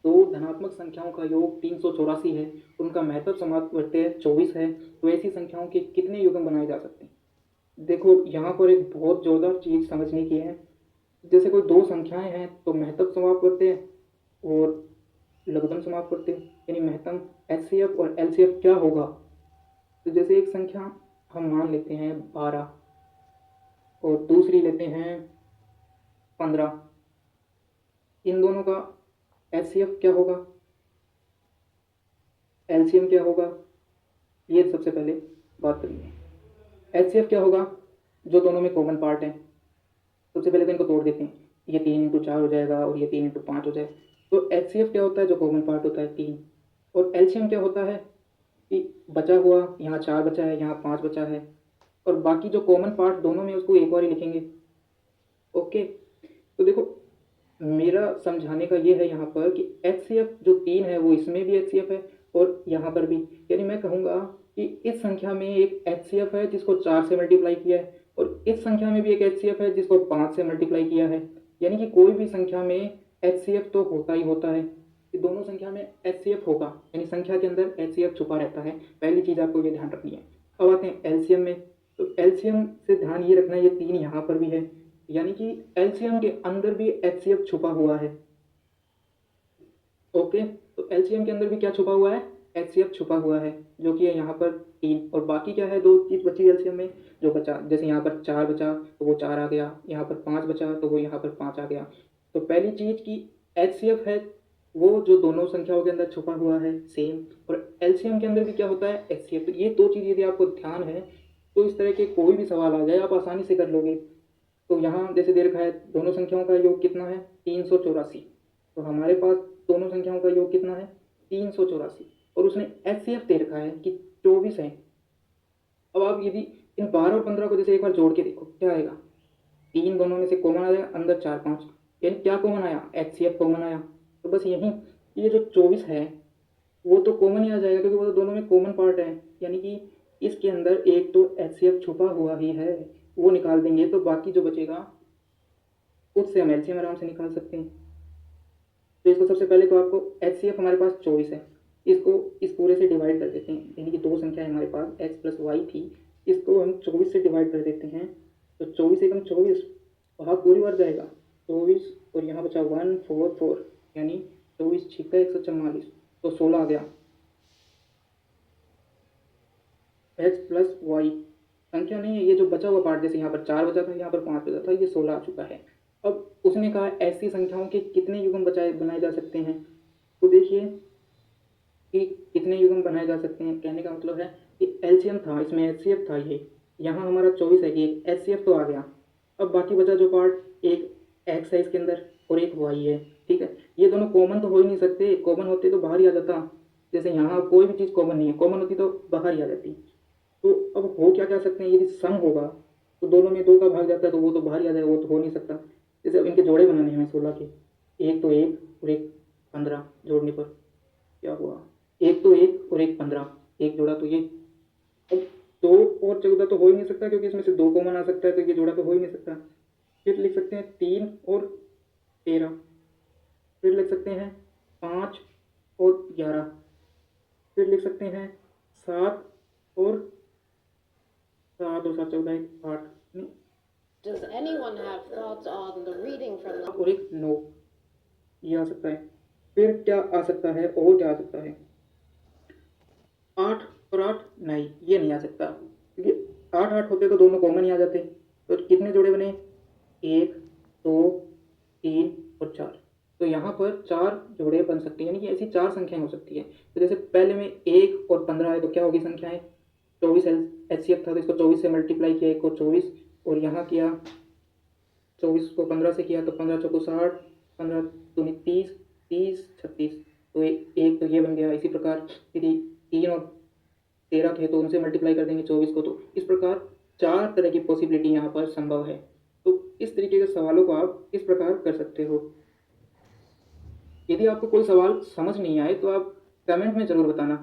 दो धनात्मक संख्याओं का योग 384 है, उनका महत्व समावर्त्य 24 है, तो ऐसी संख्याओं के कितने युग्म बनाए जा सकते हैं? देखो यहाँ पर एक बहुत जोरदार चीज़ समझने की है। जैसे कोई दो संख्याएं हैं तो महत्व समावर्त्य और लघुत्तम समावर्त्य यानी महत्तम एचसीएफ और एलसीएफ क्या होगा? तो जैसे एक संख्या हम मान लेते हैं 12 और दूसरी लेते हैं 15, इन दोनों का एचसीएफ क्या होगा, एलसीएम क्या होगा, ये सबसे पहले बात करेंगे। एचसीएफ क्या होगा? जो दोनों में कॉमन पार्ट है, सबसे पहले तो इनको तोड़ देते हैं, ये 3 × 4 हो जाएगा और ये 3 × 5 हो जाएगा। तो एचसीएफ क्या होता है? जो कॉमन पार्ट होता है 3। और एलसीएम क्या होता है कि बचा हुआ यहाँ 4 बचा है, यहाँ 5 बचा है, और बाकी जो कॉमन पार्ट दोनों में उसको एक बार ही लिखेंगे। ओके, तो देखो मेरा समझाने का ये है यहाँ पर कि एचसीएफ जो 3 है वो इसमें भी एचसीएफ है और यहाँ पर भी, यानी मैं कहूँगा कि इस संख्या में एक एचसीएफ है जिसको 4 से मल्टीप्लाई किया है और इस संख्या में भी एक एचसीएफ है जिसको 5 से मल्टीप्लाई किया है। यानी कि कोई भी संख्या में एचसीएफ तो होता ही होता है, कि दोनों संख्या में एचसीएफ होगा, यानी संख्या के अंदर एचसीएफ छुपा रहता है। पहली चीज़ आपको ये ध्यान रखनी है। अब आते हैं एलसीएम में, तो एलसीएम से ध्यान ये रखना है ये 3 यहाँ पर भी है, यानी कि एलसीएम के अंदर भी एचसीएफ छुपा हुआ है। ओके, तो एलसीएम के अंदर भी क्या छुपा हुआ है? एचसीएफ छुपा हुआ है, जो कि है यहाँ पर 3, और बाकी क्या है? 2 चीज़ बची एलसीएम में, जो बचा, जैसे यहाँ पर 4 बचा तो वो 4 आ गया, यहाँ पर 5 बचा तो वो यहाँ पर 5 आ गया। तो पहली चीज़ की एचसीएफ है वो जो दोनों संख्याओं के अंदर छुपा हुआ है सेम, और एलसीएम के अंदर भी क्या होता है? एचसीएफ। तो ये दो चीज़ यदि आपको ध्यान है तो इस तरह के कोई भी सवाल आ जाए आप आसानी से कर लोगे। तो यहाँ जैसे दे रखा है दोनों संख्याओं का योग कितना है? 384। तो हमारे पास दोनों संख्याओं का योग कितना है? 384, और उसने एचसीएफ दे रखा है कि 24 है। अब आप यदि इन 12 और 15 को जैसे एक बार जोड़ के देखो क्या आएगा? 3 दोनों में से कॉमन आ जाएगा, अंदर 4 5, यानी क्या कॉमन आया? एचसीएफ कॉमन आया। तो बस यही, ये जो 24 है वो तो कॉमन ही आ जाएगा क्योंकि वो तो दोनों में कॉमन पार्ट है, यानी कि इसके अंदर एक तो एचसीएफ छुपा हुआ ही है, वो निकाल देंगे तो बाकी जो बचेगा उससे हम एलसीएम आराम से निकाल सकते हैं। तो इसको सबसे पहले तो आपको एचसीएफ हमारे पास 24 है, इसको इस पूरे से डिवाइड कर देते हैं, यानी कि दो संख्या है हमारे पास x + y थी, इसको हम 24 से डिवाइड कर देते हैं। तो 24 एकम 24, वहाँ पूरी बार जाएगा 24, और यहाँ बचा 144, यानी 24 छिक्का 144, तो 16 आ गया। x + y संख्या नहीं है, ये जो बचा हुआ पार्ट, जैसे यहाँ पर 4 बचा था, यहाँ पर 5 बचा था, ये 16 आ चुका है। अब उसने कहा ऐसी संख्याओं के कितने युग्म बनाए जा सकते हैं? तो देखिए कि कितने युग्म बनाए जा सकते हैं, कहने का मतलब है कि एलसीएम था, इसमें एचसीएफ था, ये यहाँ हमारा 24 है कि एक एचसीएफ तो आ गया। अब बाकी बचा जो पार्ट, एक एक्स है इसके अंदर और एक वाई है, ठीक है। ये दोनों कॉमन तो हो ही नहीं सकते, कॉमन होते तो बाहर ही आ जाता। जैसे यहाँ कोई भी चीज़ कॉमन नहीं है, कॉमन होती तो बाहर ही आ जाती। तो अब हो क्या सकते हैं, यदि सम होगा तो दोनों में 2 का भाग जाता है तो वो तो बाहर ही आ जाएगा, वो तो हो नहीं सकता। जैसे अब इनके जोड़े बनाने हैं हमें 16 के, एक तो 1 और एक 15, जोड़ने पर क्या हुआ? एक तो 1 और एक 15, एक जोड़ा तो ये। अब 2 और 14 तो हो ही नहीं सकता क्योंकि इसमें से 2 कॉमन आ सकता है, तो ये जोड़ा तो हो ही नहीं सकता। फिर लिख सकते हैं 3 और 13, फिर लिख सकते हैं 5 और 11, फिर लिख सकते हैं 7 और 7 14 8 नहीं, Does anyone have thoughts on the reading from the और एक 9, ये आ सकता है। फिर क्या आ सकता है, और क्या आ सकता है? 8 और 8 नहीं, ये नहीं आ सकता क्योंकि 8 8 होते तो दोनों कॉमन ही आ जाते। तो कितने जोड़े बने? 1 2 3 और 4, तो यहाँ पर 4 जोड़े बन सकते हैं, यानी कि ऐसी 4 संख्याएं हो सकती है। तो जैसे पहले में 1 और 15 है तो क्या होगी संख्याएं? 24 एचसीएफ था तो इसको 24 से मल्टीप्लाई किया, 1 को 24, और यहाँ किया 24 को 15 से किया तो 15 चौको 60, 15 दूनी 30, 30 36, तो एक तो ये बन गया। इसी प्रकार यदि 3 और 13 थे तो उनसे मल्टीप्लाई कर देंगे 24 को, तो इस प्रकार 4 तरह की पॉसिबिलिटी यहाँ पर संभव है। तो इस तरीके के सवालों को आप इस प्रकार कर सकते हो। यदि आपको कोई सवाल समझ नहीं आए तो आप कमेंट में ज़रूर बताना।